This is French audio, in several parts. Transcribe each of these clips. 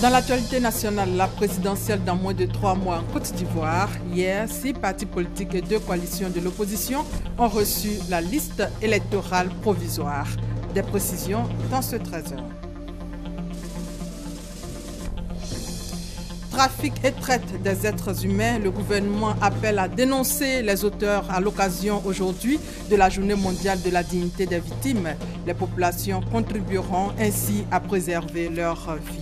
Dans l'actualité nationale, la présidentielle dans moins de 3 mois en Côte d'Ivoire. Hier, 6 partis politiques et 2 coalitions de l'opposition ont reçu la liste électorale provisoire. Des précisions dans ce 13h. Trafic et traite des êtres humains, le gouvernement appelle à dénoncer les auteurs à l'occasion aujourd'hui de la Journée mondiale de la dignité des victimes. Les populations contribueront ainsi à préserver leur vie.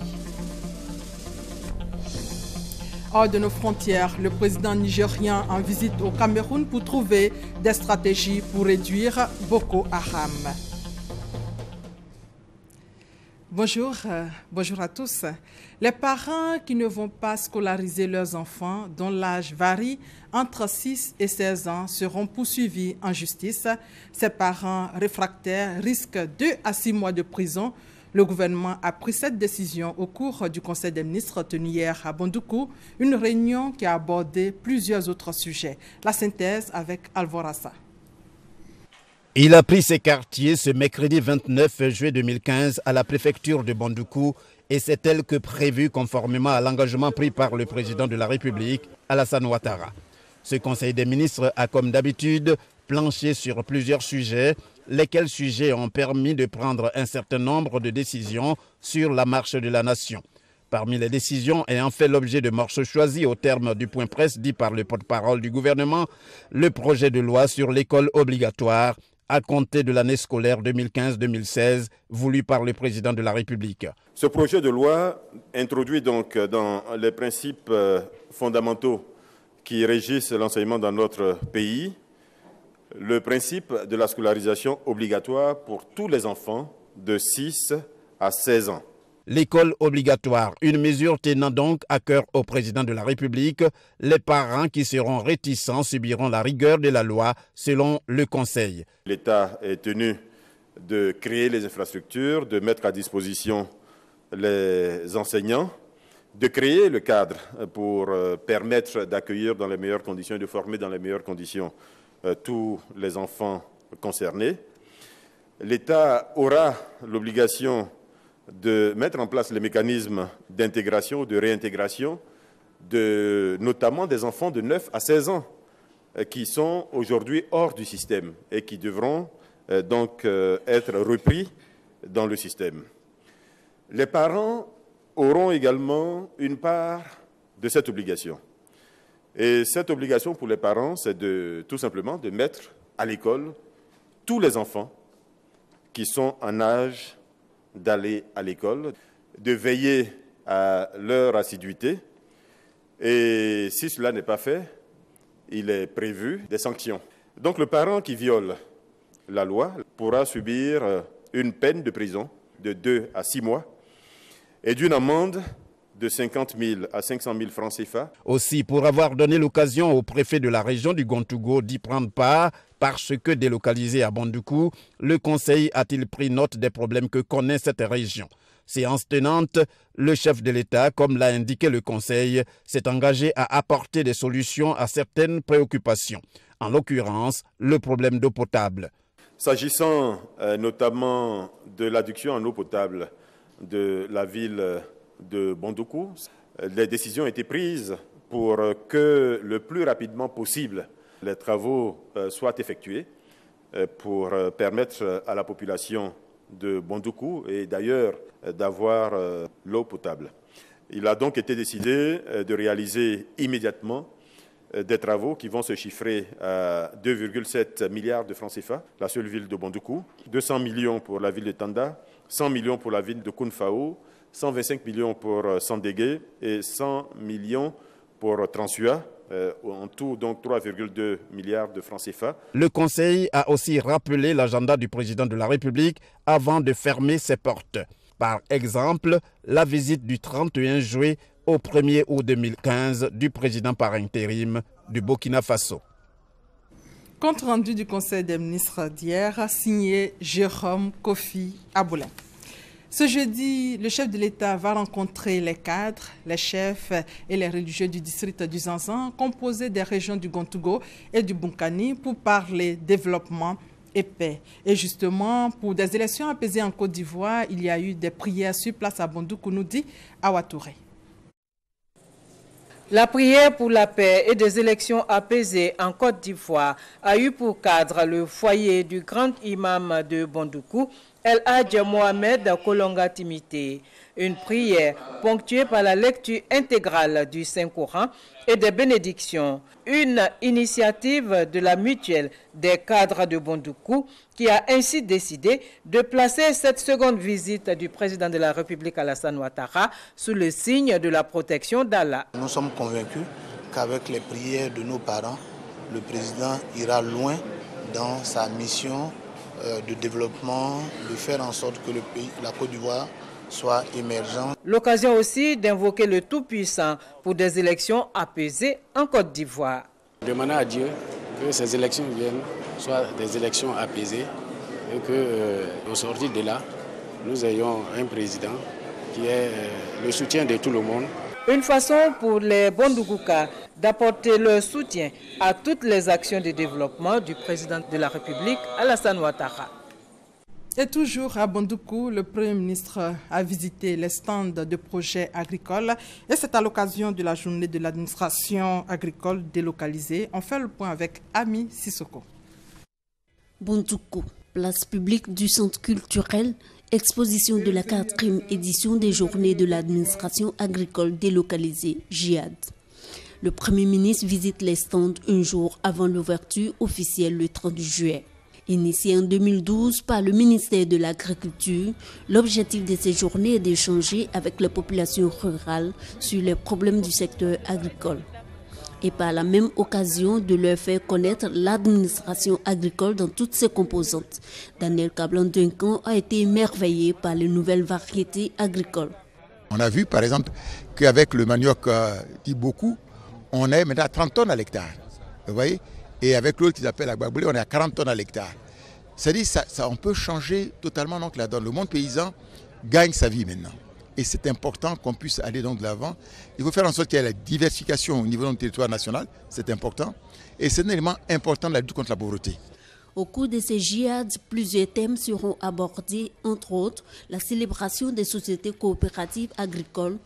Hors de nos frontières, le président nigérien en visite au Cameroun pour trouver des stratégies pour réduire Boko Haram. Bonjour à tous. Les parents qui ne vont pas scolariser leurs enfants, dont l'âge varie entre 6 et 16 ans, seront poursuivis en justice. Ces parents réfractaires risquent 2 à 6 mois de prison. Le gouvernement a pris cette décision au cours du Conseil des ministres tenu hier à Bondoukou, une réunion qui a abordé plusieurs autres sujets. La synthèse avec Alvorassa. Il a pris ses quartiers ce mercredi 29 juillet 2015 à la préfecture de Bondoukou et c'est tel que prévu conformément à l'engagement pris par le président de la République, Alassane Ouattara. Ce Conseil des ministres a comme d'habitude planché sur plusieurs sujets, lesquels sujets ont permis de prendre un certain nombre de décisions sur la marche de la nation. Parmi les décisions ayant fait l'objet de morceaux choisis au terme du point presse dit par le porte-parole du gouvernement, le projet de loi sur l'école obligatoire à compter de l'année scolaire 2015-2016 voulu par le président de la République. Ce projet de loi introduit donc dans les principes fondamentaux qui régissent l'enseignement dans notre pays le principe de la scolarisation obligatoire pour tous les enfants de 6 à 16 ans. L'école obligatoire, une mesure tenant donc à cœur au président de la République. Les parents qui seront réticents subiront la rigueur de la loi, selon le Conseil. L'État est tenu de créer les infrastructures, de mettre à disposition les enseignants, de créer le cadre pour permettre d'accueillir dans les meilleures conditions et de former dans les meilleures conditions tous les enfants concernés. L'État aura l'obligation de mettre en place les mécanismes d'intégration, de réintégration, notamment des enfants de 9 à 16 ans qui sont aujourd'hui hors du système et qui devront donc être repris dans le système. Les parents auront également une part de cette obligation. Et cette obligation pour les parents, c'est tout simplement de mettre à l'école tous les enfants qui sont en âge d'aller à l'école, de veiller à leur assiduité. Et si cela n'est pas fait, il est prévu des sanctions. Donc le parent qui viole la loi pourra subir une peine de prison de 2 à 6 mois et d'une amende de 50 000 à 500 000 francs CFA. Aussi, pour avoir donné l'occasion au préfet de la région du Gontougo d'y prendre part, parce que délocalisé à Bondoukou, le Conseil a-t-il pris note des problèmes que connaît cette région. Séance tenante, le chef de l'État, comme l'a indiqué le Conseil, s'est engagé à apporter des solutions à certaines préoccupations, en l'occurrence le problème d'eau potable. S'agissant notamment de l'adduction en eau potable de la ville de Bondoukou, les décisions ont été prises pour que le plus rapidement possible les travaux soient effectués pour permettre à la population de Bondoukou et d'ailleurs d'avoir l'eau potable. Il a donc été décidé de réaliser immédiatement des travaux qui vont se chiffrer à 2,7 milliards de francs CFA, la seule ville de Bondoukou, 200 millions pour la ville de Tanda, 100 millions pour la ville de Kounfao, 125 millions pour Sandégué et 100 millions pour Transua, en tout donc 3,2 milliards de francs CFA. Le Conseil a aussi rappelé l'agenda du président de la République avant de fermer ses portes. Par exemple, la visite du 31 juillet au 1er août 2015 du président par intérim du Burkina Faso. Compte rendu du Conseil des ministres d'hier, signé Jérôme Kofi Aboulin. Ce jeudi, le chef de l'État va rencontrer les cadres, les chefs et les religieux du district du Zanzan, composé des régions du Gontougo et du Bunkani, pour parler développement et paix. Et justement, pour des élections apaisées en Côte d'Ivoire, il y a eu des prières sur place à Bondoukou, nous dit Awa Touré. La prière pour la paix et des élections apaisées en Côte d'Ivoire a eu pour cadre le foyer du grand imam de Bondoukou, El Hadj Mohamed Kolonga Timité. Une prière ponctuée par la lecture intégrale du Saint-Coran et des bénédictions. Une initiative de la mutuelle des cadres de Bondoukou qui a ainsi décidé de placer cette seconde visite du président de la République Alassane Ouattara sous le signe de la protection d'Allah. Nous sommes convaincus qu'avec les prières de nos parents, le président ira loin dans sa mission de développement, de faire en sorte que le pays, la Côte d'Ivoire, soit émergent. L'occasion aussi d'invoquer le Tout-Puissant pour des élections apaisées en Côte d'Ivoire. Demander à Dieu que ces élections viennent, soient des élections apaisées et qu'au sortir de là, nous ayons un président qui ait le soutien de tout le monde. Une façon pour les Bondougoukas d'apporter leur soutien à toutes les actions de développement du président de la République, Alassane Ouattara. Et toujours à Bondoukou, le Premier ministre a visité les stands de projets agricoles et c'est à l'occasion de la journée de l'administration agricole délocalisée. On fait le point avec Ami Sissoko. Bondoukou, place publique du centre culturel, exposition de la 4e édition des journées de l'administration agricole délocalisée, JIAD. Le Premier ministre visite les stands un jour avant l'ouverture officielle le 30 juillet. Initié en 2012 par le ministère de l'Agriculture, l'objectif de ces journées est d'échanger avec les populations rurales sur les problèmes du secteur agricole et par la même occasion de leur faire connaître l'administration agricole dans toutes ses composantes. Daniel Kablan-Duncan a été émerveillé par les nouvelles variétés agricoles. On a vu par exemple qu'avec le manioc dit beaucoup, on est maintenant à 30 tonnes à l'hectare. Vous voyez ? Et avec l'autre qu'ils appellent la Bagboulé, on est à 40 tonnes à l'hectare. C'est-à-dire ça, on peut changer totalement donc, là-dedans. Le monde paysan gagne sa vie maintenant. Et c'est important qu'on puisse aller donc de l'avant. Il faut faire en sorte qu'il y ait la diversification au niveau de notre territoire national, c'est important. Et c'est un élément important de la lutte contre la pauvreté. Au cours de ces JIAD, plusieurs thèmes seront abordés, entre autres la célébration des sociétés coopératives agricoles,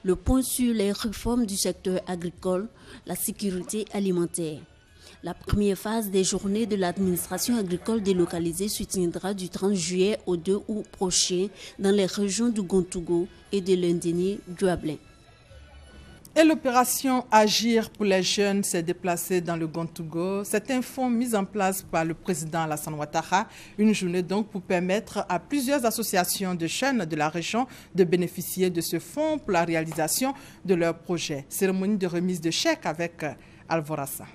le point sur les réformes du secteur agricole, la sécurité alimentaire. La première phase des journées de l'administration agricole délocalisée se tiendra du 30 juillet au 2 août prochain dans les régions du Gontougo et de l'Indéni-Douablin. Et l'opération Agir pour les jeunes s'est déplacée dans le Gontougo. C'est un fonds mis en place par le président Alassane Ouattara. Une journée donc pour permettre à plusieurs associations de jeunes de la région de bénéficier de ce fonds pour la réalisation de leurs projets. Cérémonie de remise de chèques avec Alvorassa.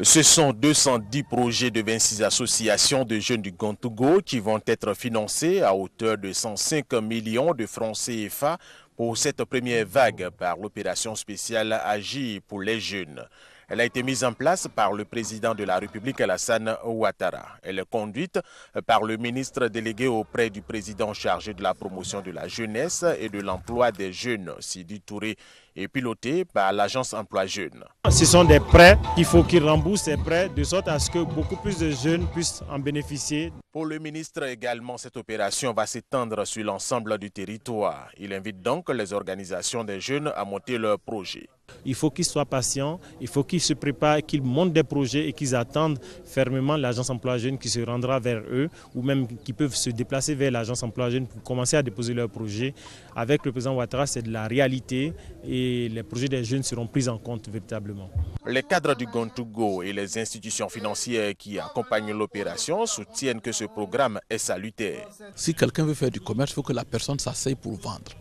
Ce sont 210 projets de 26 associations de jeunes du Gontougo qui vont être financés à hauteur de 105 millions de francs CFA pour cette première vague par l'opération spéciale Agir pour les jeunes. Elle a été mise en place par le président de la République Alassane Ouattara. Elle est conduite par le ministre délégué auprès du président chargé de la promotion de la jeunesse et de l'emploi des jeunes, Sidi Touré, et pilotée par l'agence Emploi Jeunes. Ce sont des prêts, il faut qu'ils remboursent ces prêts de sorte à ce que beaucoup plus de jeunes puissent en bénéficier. Pour le ministre également, cette opération va s'étendre sur l'ensemble du territoire. Il invite donc les organisations des jeunes à monter leurs projets. Il faut qu'ils soient patients, il faut qu'ils se préparent, qu'ils montent des projets et qu'ils attendent fermement l'agence Emploi Jeunes qui se rendra vers eux ou même qui peuvent se déplacer vers l'agence Emploi Jeunes pour commencer à déposer leurs projets. Avec le président Ouattara, c'est de la réalité et les projets des jeunes seront pris en compte véritablement. Les cadres du Gontougo et les institutions financières qui accompagnent l'opération soutiennent que ce programme est salutaire. Si quelqu'un veut faire du commerce, il faut que la personne s'asseye pour vendre.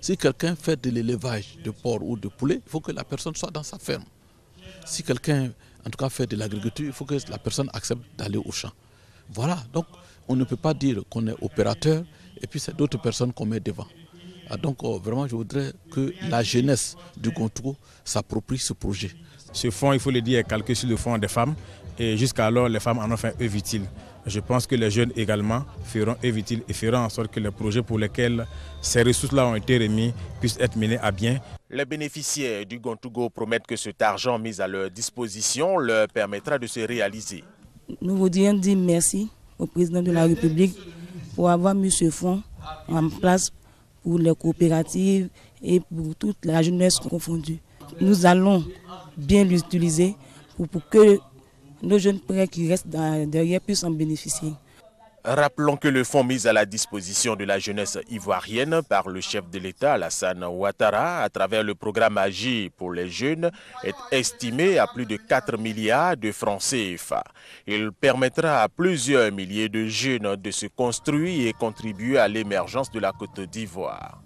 Si quelqu'un fait de l'élevage de porc ou de poulet, il faut que la personne soit dans sa ferme. Si quelqu'un, en tout cas, fait de l'agriculture, il faut que la personne accepte d'aller au champ. Voilà, donc on ne peut pas dire qu'on est opérateur et puis c'est d'autres personnes qu'on met devant. Donc vraiment, je voudrais que la jeunesse du Gontougo s'approprie ce projet. Ce fonds, il faut le dire, est calqué sur le fonds des femmes et jusqu'alors les femmes en ont fait œuvre utile. Je pense que les jeunes également feront œuvre utile et feront en sorte que les projets pour lesquels ces ressources-là ont été remis puissent être menés à bien. Les bénéficiaires du Gontougo promettent que cet argent mis à leur disposition leur permettra de se réaliser. Nous voudrions dire merci au président de la République pour avoir mis ce fonds en place pour les coopératives et pour toute la jeunesse confondue. Nous allons bien l'utiliser pour que nos jeunes prêts qui restent derrière puissent en bénéficier. Rappelons que le fonds mis à la disposition de la jeunesse ivoirienne par le chef de l'État, Alassane Ouattara, à travers le programme Agir pour les jeunes, est estimé à plus de 4 milliards de francs CFA. Il permettra à plusieurs milliers de jeunes de se construire et contribuer à l'émergence de la Côte d'Ivoire.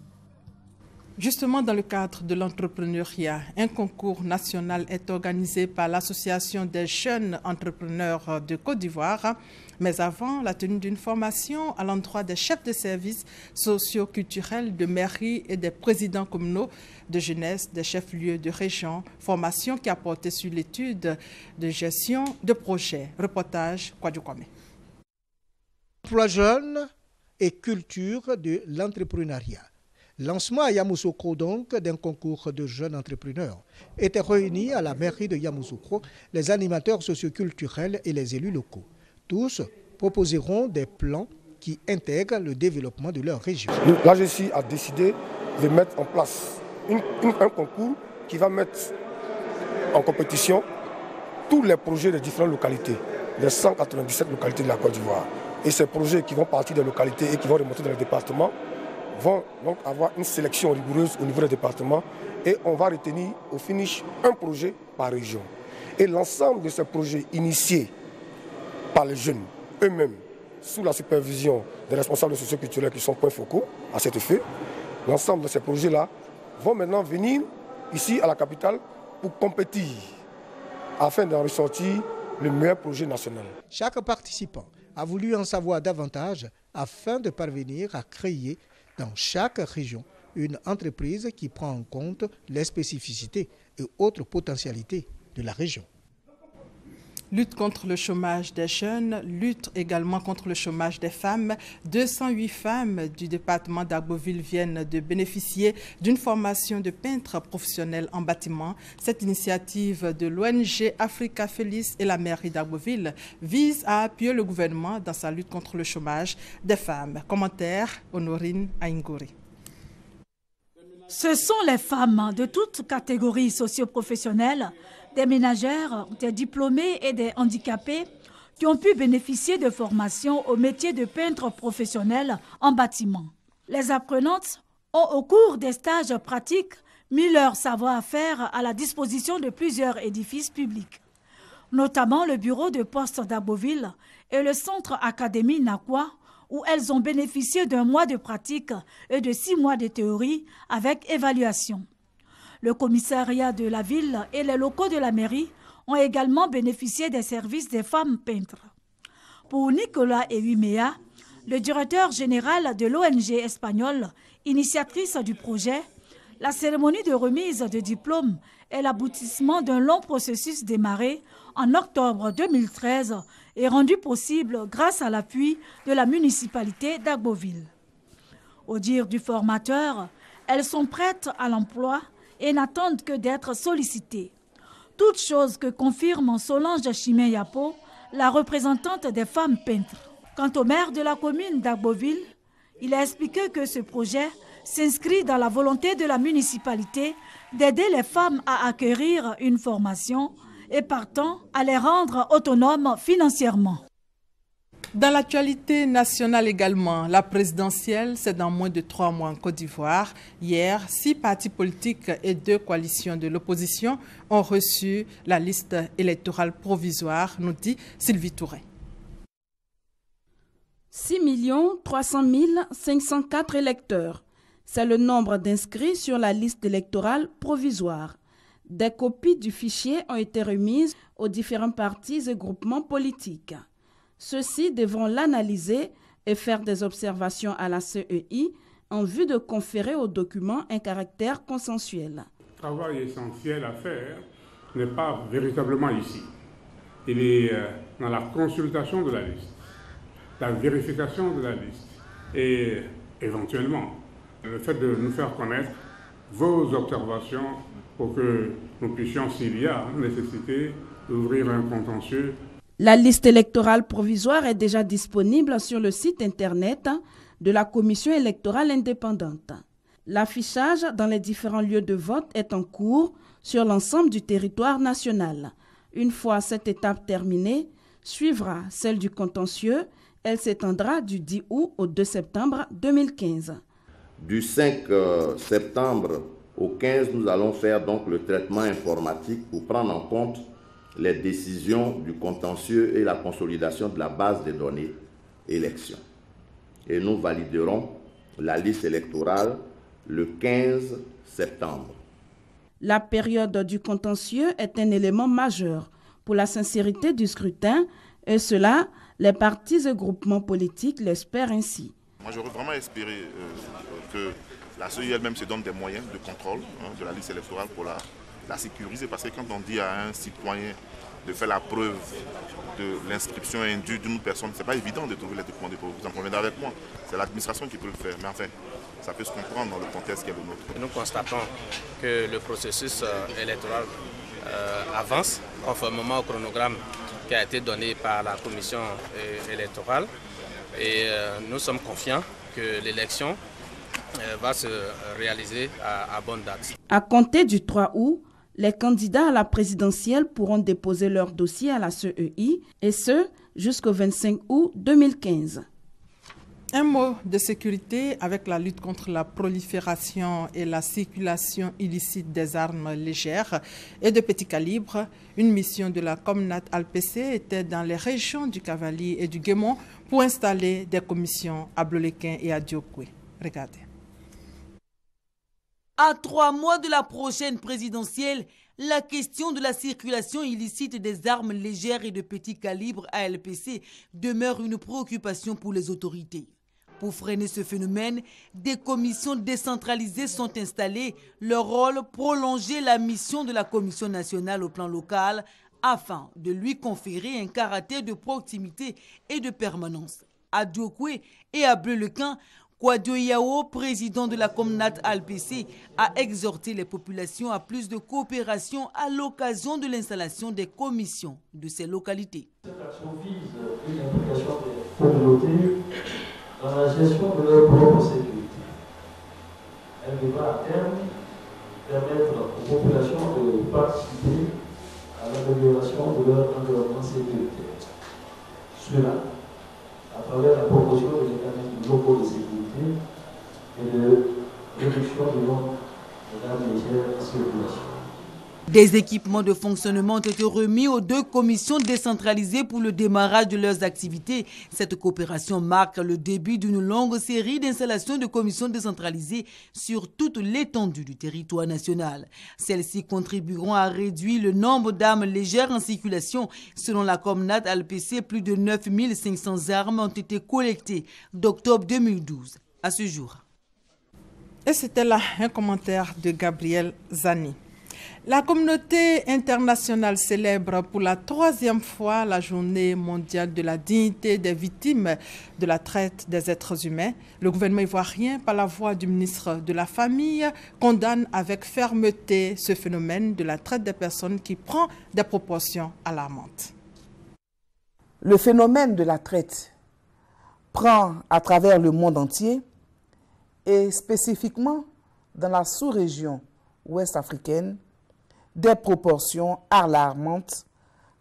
Justement, dans le cadre de l'entrepreneuriat, un concours national est organisé par l'Association des jeunes entrepreneurs de Côte d'Ivoire. Mais avant, la tenue d'une formation à l'endroit des chefs de services socio-culturels de mairie et des présidents communaux de jeunesse des chefs-lieux de région. Formation qui a porté sur l'étude de gestion de projets. Reportage Kwadjo Kwame. Emploi jeune et culture de l'entrepreneuriat. Lancement à Yamoussoukro donc d'un concours de jeunes entrepreneurs. Étaient réunis à la mairie de Yamoussoukro les animateurs socioculturels et les élus locaux. Tous proposeront des plans qui intègrent le développement de leur région. La GECI a décidé de mettre en place un concours qui va mettre en compétition tous les projets des différentes localités, les 197 localités de la Côte d'Ivoire. Et ces projets qui vont partir des localités et qui vont remonter dans les départements vont donc avoir une sélection rigoureuse au niveau des départements et on va retenir au finish un projet par région. Et l'ensemble de ces projets initiés par les jeunes eux-mêmes, sous la supervision des responsables socioculturels qui sont points focaux à cet effet, l'ensemble de ces projets-là vont maintenant venir ici à la capitale pour compétir afin d'en ressortir le meilleur projet national. Chaque participant a voulu en savoir davantage afin de parvenir à créer dans chaque région une entreprise qui prend en compte les spécificités et autres potentialités de la région. Lutte contre le chômage des jeunes, lutte également contre le chômage des femmes. 208 femmes du département d'Agboville viennent de bénéficier d'une formation de peintre professionnel en bâtiment. Cette initiative de l'ONG Africa Feliz et la mairie d'Agboville vise à appuyer le gouvernement dans sa lutte contre le chômage des femmes. Commentaire, Honorine Aingori. Ce sont les femmes de toutes catégories socio-professionnelles, des ménagères, des diplômés et des handicapés qui ont pu bénéficier de formations au métier de peintre professionnel en bâtiment. Les apprenantes ont, au cours des stages pratiques, mis leur savoir-faire à la disposition de plusieurs édifices publics, notamment le bureau de poste d'Agboville et le centre académie Nakwa, où elles ont bénéficié d'1 mois de pratique et de 6 mois de théorie avec évaluation. Le commissariat de la ville et les locaux de la mairie ont également bénéficié des services des femmes peintres. Pour Nicolas Ewimea, le directeur général de l'ONG espagnole, initiatrice du projet, la cérémonie de remise de diplôme est l'aboutissement d'un long processus démarré en octobre 2013 et rendu possible grâce à l'appui de la municipalité d'Agboville. Au dire du formateur, elles sont prêtes à l'emploi et n'attendent que d'être sollicitées. Toute chose que confirme Solange Chimé-Yapo, la représentante des femmes peintres. Quant au maire de la commune d'Agboville, il a expliqué que ce projet s'inscrit dans la volonté de la municipalité d'aider les femmes à acquérir une formation et partant à les rendre autonomes financièrement. Dans l'actualité nationale également, la présidentielle, c'est dans moins de 3 mois en Côte d'Ivoire. Hier, 6 partis politiques et 2 coalitions de l'opposition ont reçu la liste électorale provisoire, nous dit Sylvie Touré. 6 300 504 électeurs. C'est le nombre d'inscrits sur la liste électorale provisoire. Des copies du fichier ont été remises aux différents partis et groupements politiques. Ceux-ci devront l'analyser et faire des observations à la CEI en vue de conférer au document un caractère consensuel. Le travail essentiel à faire n'est pas véritablement ici. Il est dans la consultation de la liste, la vérification de la liste et éventuellement le fait de nous faire connaître vos observations pour que nous puissions, s'il y a nécessité, ouvrir un contentieux. La liste électorale provisoire est déjà disponible sur le site internet de la Commission électorale indépendante. L'affichage dans les différents lieux de vote est en cours sur l'ensemble du territoire national. Une fois cette étape terminée, suivra celle du contentieux. Elle s'étendra du 10 août au 2 septembre 2015. Du 5 septembre au 15, nous allons faire donc le traitement informatique pour prendre en compte les décisions du contentieux et la consolidation de la base des données élections. Et nous validerons la liste électorale le 15 septembre. La période du contentieux est un élément majeur pour la sincérité du scrutin et cela, les partis et groupements politiques l'espèrent ainsi. Moi, j'aurais vraiment espéré que la CEI elle-même se donne des moyens de contrôle de la liste électorale pour la sécuriser, parce que quand on dit à un citoyen de faire la preuve de l'inscription indue d'une personne, c'est pas évident de trouver les documents de preuve. Vous en conviendrez avec moi. C'est l'administration qui peut le faire. Mais enfin, ça peut se comprendre dans le contexte qui est le nôtre. Nous constatons que le processus électoral avance conformément au chronogramme qui a été donné par la commission électorale. Et nous sommes confiants que l'élection va se réaliser à bonne date. À compter du 3 août, les candidats à la présidentielle pourront déposer leur dossier à la CEI, et ce, jusqu'au 25 août 2015. Un mot de sécurité avec la lutte contre la prolifération et la circulation illicite des armes légères et de petit calibre. Une mission de la Comnat ALPC était dans les régions du Cavali et du Guémont pour installer des commissions à Bloléquin et à Diokwe. Regardez. À 3 mois de la prochaine présidentielle, la question de la circulation illicite des armes légères et de petit calibre à ALPC demeure une préoccupation pour les autorités. Pour freiner ce phénomène, des commissions décentralisées sont installées. Leur rôle, prolonger la mission de la Commission nationale au plan local afin de lui conférer un caractère de proximité et de permanence. À Diokwe et à Bleulequin, Kouadio Yao, président de la Comnat ALPC, a exhorté les populations à plus de coopération à l'occasion de l'installation des commissions de ces localités. Cette action vise une implication des communautés dans la gestion de leur propre sécurité. Elle devra à terme permettre aux populations de participer à l'amélioration de leur environnement sécuritaire. Cela à travers la promotion des mécanismes locaux de sécurité et de réduction du nombre d'armes légères en circulation. Des équipements de fonctionnement ont été remis aux 2 commissions décentralisées pour le démarrage de leurs activités. Cette coopération marque le début d'une longue série d'installations de commissions décentralisées sur toute l'étendue du territoire national. Celles-ci contribueront à réduire le nombre d'armes légères en circulation. Selon la Comnat ALPC, plus de 9500 armes ont été collectées d'octobre 2012 à ce jour. Et c'était là un commentaire de Gabriel Zani. La communauté internationale célèbre pour la 3e fois la journée mondiale de la dignité des victimes de la traite des êtres humains. Le gouvernement ivoirien, par la voix du ministre de la Famille, condamne avec fermeté ce phénomène de la traite des personnes qui prend des proportions alarmantes. Le phénomène de la traite prend à travers le monde entier et spécifiquement dans la sous-région ouest africaine des proportions alarmantes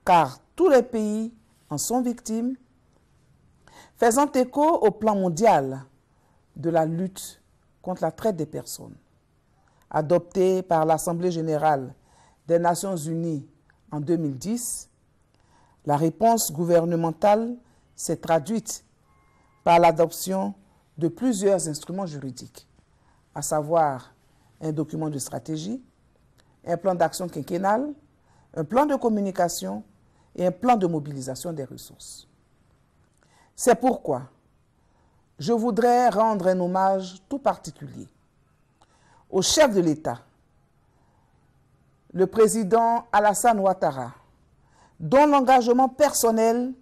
car tous les pays en sont victimes, faisant écho au plan mondial de la lutte contre la traite des personnes, adopté par l'Assemblée générale des Nations unies en 2010. La réponse gouvernementale s'est traduite par l'adoption de plusieurs instruments juridiques, à savoir un document de stratégie, un plan d'action quinquennal, un plan de communication et un plan de mobilisation des ressources. C'est pourquoi je voudrais rendre un hommage tout particulier au chef de l'État, le président Alassane Ouattara, dont l'engagement personnel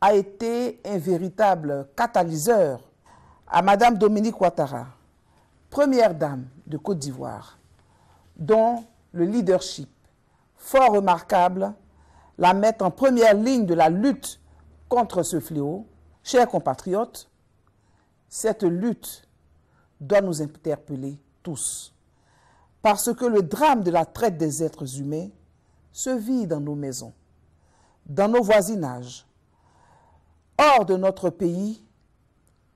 a été un véritable catalyseur, à Madame Dominique Ouattara, première dame de Côte d'Ivoire, dont le leadership fort remarquable la mettre en première ligne de la lutte contre ce fléau. Chers compatriotes, cette lutte doit nous interpeller tous, parce que le drame de la traite des êtres humains se vit dans nos maisons, dans nos voisinages, hors de notre pays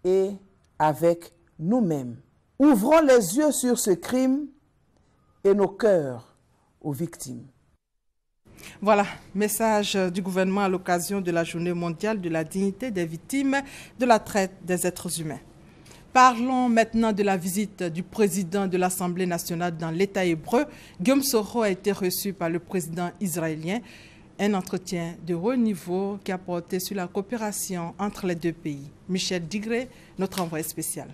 et avec nous-mêmes. Ouvrons les yeux sur ce crime et nos cœurs aux victimes. Voilà, message du gouvernement à l'occasion de la Journée mondiale de la dignité des victimes de la traite des êtres humains. Parlons maintenant de la visite du président de l'Assemblée nationale dans l'État hébreu. Guillaume Soro a été reçu par le président israélien. Un entretien de haut niveau qui a porté sur la coopération entre les deux pays. Michel Digré, notre envoyé spécial.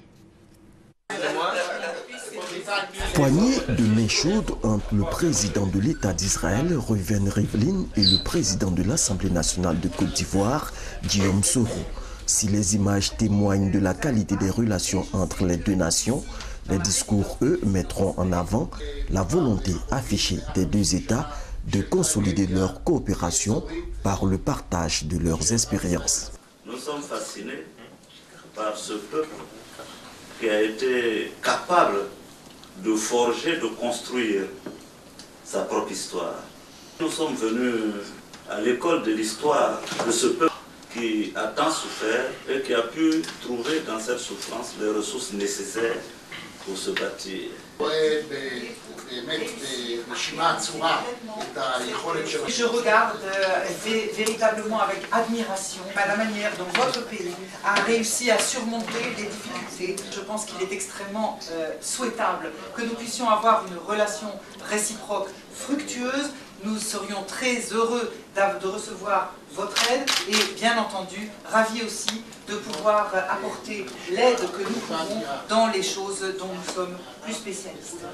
Poignée de main chaude entre le président de l'État d'Israël, Reuven Rivlin, et le président de l'Assemblée nationale de Côte d'Ivoire, Guillaume Soro. Si les images témoignent de la qualité des relations entre les deux nations, les discours, eux, mettront en avant la volonté affichée des deux États de consolider leur coopération par le partage de leurs expériences. Nous sommes fascinés par ce peuple qui a été capable de forger, de construire sa propre histoire. Nous sommes venus à l'école de l'histoire de ce peuple qui a tant souffert et qui a pu trouver dans cette souffrance les ressources nécessaires pour se bâtir. Je regarde véritablement avec admiration la manière dont votre pays a réussi à surmonter les difficultés. Je pense qu'il est extrêmement souhaitable que nous puissions avoir une relation réciproque fructueuse. Nous serions très heureux de recevoir votre aide et bien entendu ravis aussi de pouvoir apporter l'aide que nous pouvons dans les choses dont nous sommes plus spécialistes.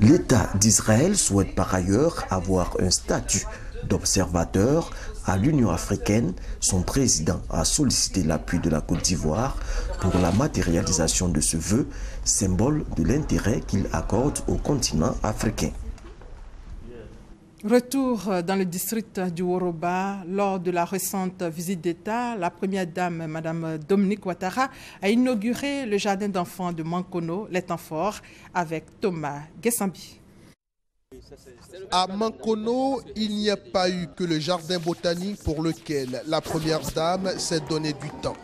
L'État d'Israël souhaite par ailleurs avoir un statut d'observateur à l'Union africaine. Son président a sollicité l'appui de la Côte d'Ivoire pour la matérialisation de ce vœu, symbole de l'intérêt qu'il accorde au continent africain. Retour dans le district du Woroba. Lors de la récente visite d'État, la première dame, Mme Dominique Ouattara, a inauguré le jardin d'enfants de Mankono, les temps forts, avec Thomas Gessambi. À Mankono, il n'y a pas eu que le jardin botanique pour lequel la première dame s'est donné du temps.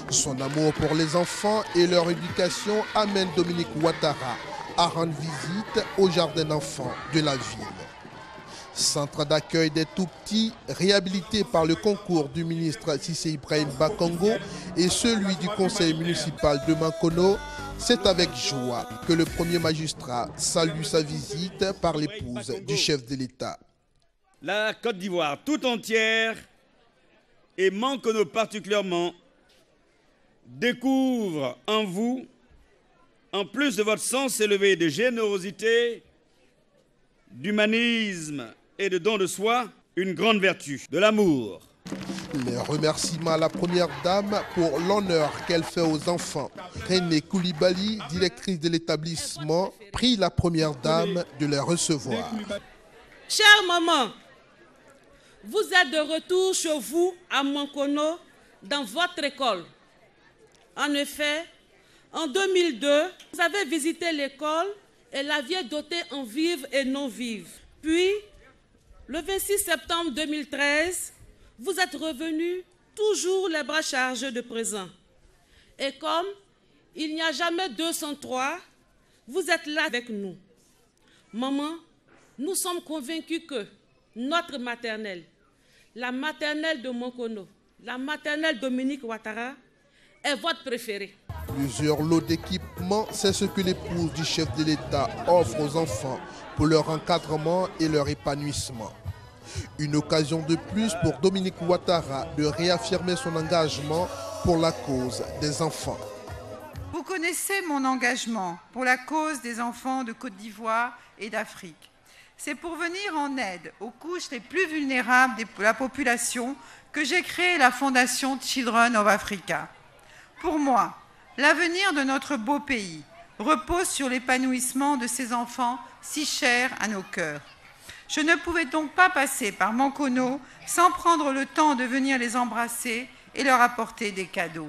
Son amour pour les enfants et leur éducation amène Dominique Ouattara à rendre visite au jardin d'enfants de la ville. Centre d'accueil des tout-petits, réhabilité par le concours du ministre Cissé Ibrahim Bakongo et celui du conseil municipal de Mankono, c'est avec joie que le premier magistrat salue sa visite par l'épouse du chef de l'État. La Côte d'Ivoire tout entière, et Mankono particulièrement, découvre en vous, en plus de votre sens élevé de générosité, d'humanisme et de don de soi, une grande vertu, de l'amour. Les remerciements à la première dame pour l'honneur qu'elle fait aux enfants. René Koulibaly, directrice de l'établissement, prie la première dame de les recevoir. Chère maman, vous êtes de retour chez vous à Mankono, dans votre école. En effet, en 2002, vous avez visité l'école et l'aviez dotée en vives et non vives. Puis, le 26 septembre 2013, vous êtes revenu toujours les bras chargés de présents. Et comme il n'y a jamais 203, vous êtes là avec nous. Maman, nous sommes convaincus que notre maternelle, la maternelle de Mankono, la maternelle Dominique Ouattara, est votre préférée. Plusieurs lots d'équipements, c'est ce que l'épouse du chef de l'État offre aux enfants pour leur encadrement et leur épanouissement. Une occasion de plus pour Dominique Ouattara de réaffirmer son engagement pour la cause des enfants. Vous connaissez mon engagement pour la cause des enfants de Côte d'Ivoire et d'Afrique. C'est pour venir en aide aux couches les plus vulnérables de la population que j'ai créé la fondation Children of Africa. Pour moi, l'avenir de notre beau pays repose sur l'épanouissement de ces enfants si chers à nos cœurs. Je ne pouvais donc pas passer par Mankono sans prendre le temps de venir les embrasser et leur apporter des cadeaux.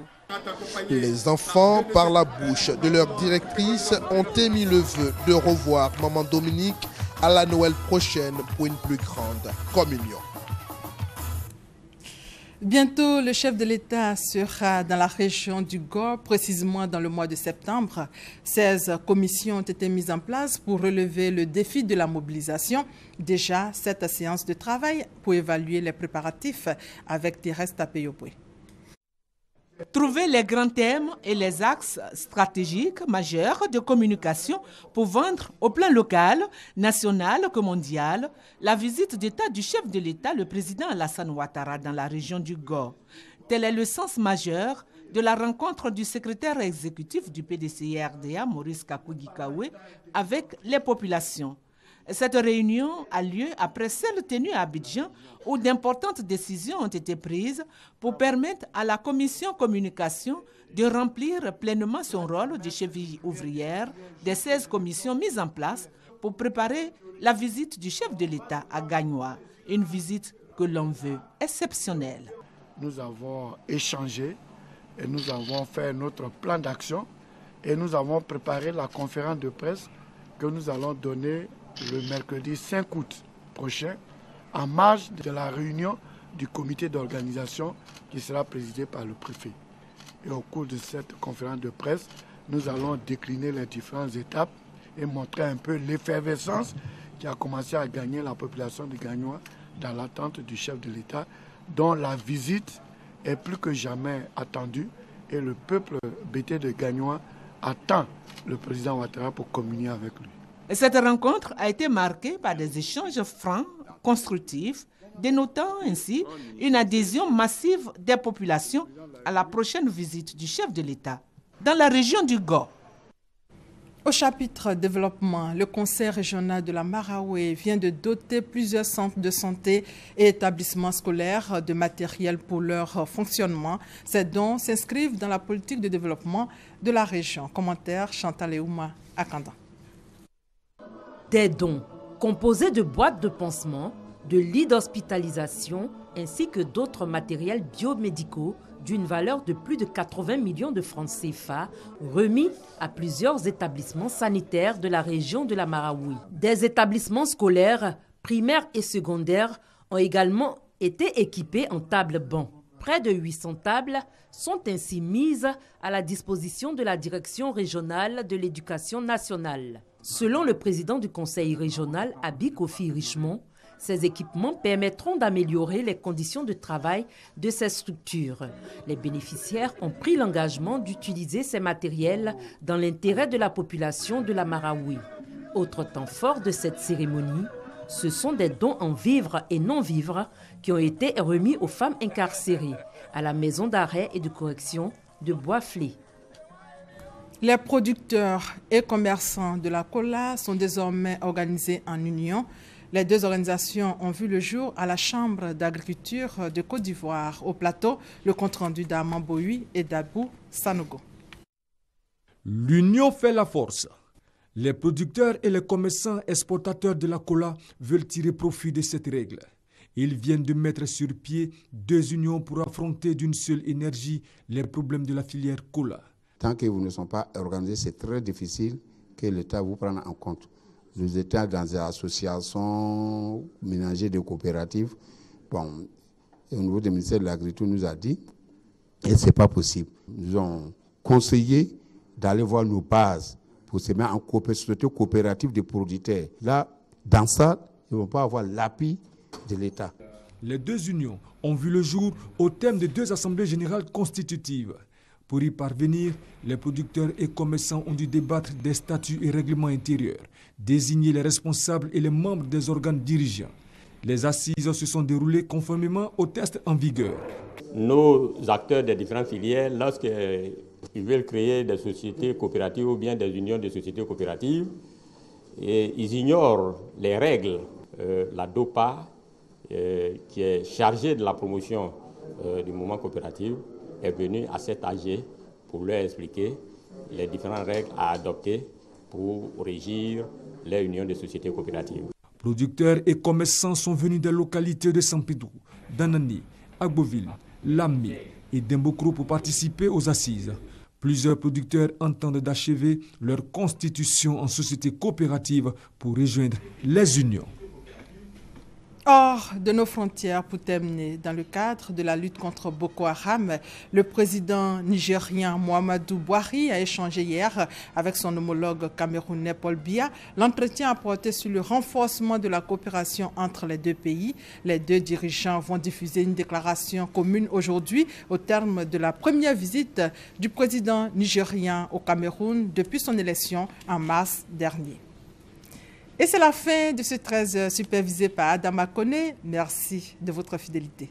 Les enfants, par la bouche de leur directrice, ont émis le vœu de revoir Maman Dominique à la Noël prochaine pour une plus grande communion. Bientôt, le chef de l'État sera dans la région du Gor, précisément dans le mois de septembre. 16 commissions ont été mises en place pour relever le défi de la mobilisation. Déjà, 7 séances de travail pour évaluer les préparatifs avec Thérèse Tapeyopoué. Trouver les grands thèmes et les axes stratégiques majeurs de communication pour vendre au plan local, national que mondial la visite d'État du chef de l'État, le président Alassane Ouattara, dans la région du Gor. Tel est le sens majeur de la rencontre du secrétaire exécutif du PDCI-RDA, Maurice Kakougui-Kaoué, avec les populations. Cette réunion a lieu après celle tenue à Abidjan où d'importantes décisions ont été prises pour permettre à la commission communication de remplir pleinement son rôle de cheville ouvrière des 16 commissions mises en place pour préparer la visite du chef de l'État à Gagnoa, une visite que l'on veut exceptionnelle. Nous avons échangé et nous avons fait notre plan d'action et nous avons préparé la conférence de presse que nous allons donner le mercredi 5 août prochain, en marge de la réunion du comité d'organisation qui sera présidé par le préfet. Et au cours de cette conférence de presse, nous allons décliner les différentes étapes et montrer un peu l'effervescence qui a commencé à gagner la population de Gagnoa dans l'attente du chef de l'État, dont la visite est plus que jamais attendue et le peuple bété de Gagnoa attend le président Ouattara pour communier avec lui. Cette rencontre a été marquée par des échanges francs, constructifs, dénotant ainsi une adhésion massive des populations à la prochaine visite du chef de l'État dans la région du Gor. Au chapitre développement, le Conseil régional de la Maraoué vient de doter plusieurs centres de santé et établissements scolaires de matériel pour leur fonctionnement. Ces dons s'inscrivent dans la politique de développement de la région. Commentaire Chantal Eouma à Kanda. Des dons composés de boîtes de pansement, de lits d'hospitalisation ainsi que d'autres matériels biomédicaux d'une valeur de plus de 80 millions de francs CFA remis à plusieurs établissements sanitaires de la région de la Maraoué. Des établissements scolaires, primaires et secondaires ont également été équipés en tables-bancs. Près de 800 tables sont ainsi mises à la disposition de la Direction régionale de l'éducation nationale. Selon le président du conseil régional, Abi Kofi Richemont, ces équipements permettront d'améliorer les conditions de travail de ces structures. Les bénéficiaires ont pris l'engagement d'utiliser ces matériels dans l'intérêt de la population de la Maraoué. Autre temps fort de cette cérémonie, ce sont des dons en vivres et non-vivres qui ont été remis aux femmes incarcérées à la maison d'arrêt et de correction de Bois-Flé. Les producteurs et commerçants de la cola sont désormais organisés en union. Les deux organisations ont vu le jour à la Chambre d'agriculture de Côte d'Ivoire. Au plateau, le compte-rendu d'Armand Bohui et d'Abou Sanogo. L'union fait la force. Les producteurs et les commerçants exportateurs de la cola veulent tirer profit de cette règle. Ils viennent de mettre sur pied deux unions pour affronter d'une seule énergie les problèmes de la filière cola. Tant que vous ne sont pas organisés, c'est très difficile que l'État vous prenne en compte. Nous étions dans des associations ménagères de coopératives. Bon, et au niveau du ministère de l'Agriculture, nous a dit, et ce n'est pas possible. Nous avons conseillé d'aller voir nos bases pour se mettre en société coopérative de producteurs. Là, dans ça, ils ne vont pas avoir l'appui de l'État. Les deux unions ont vu le jour au terme de deux assemblées générales constitutives. Pour y parvenir, les producteurs et commerçants ont dû débattre des statuts et règlements intérieurs, désigner les responsables et les membres des organes dirigeants. Les assises se sont déroulées conformément aux tests en vigueur. Nos acteurs des différentes filières, lorsqu'ils veulent créer des sociétés coopératives ou bien des unions de sociétés coopératives, et ils ignorent les règles. La DOPA, qui est chargée de la promotion du mouvement coopératif, est venu à cet AG pour leur expliquer les différentes règles à adopter pour régir les unions de sociétés coopératives. Producteurs et commerçants sont venus des localités de Sampidou, Danani, Agboville, Lami et Dembokro pour participer aux assises. Plusieurs producteurs entendent d'achever leur constitution en société coopérative pour rejoindre les unions. Hors de nos frontières pour terminer, dans le cadre de la lutte contre Boko Haram, le président nigérien Muhammadu Buhari a échangé hier avec son homologue camerounais Paul Biya. L'entretien a porté sur le renforcement de la coopération entre les deux pays. Les deux dirigeants vont diffuser une déclaration commune aujourd'hui au terme de la première visite du président nigérien au Cameroun depuis son élection en mars dernier. Et c'est la fin de ce 13h supervisé par Adama Kone. Merci de votre fidélité.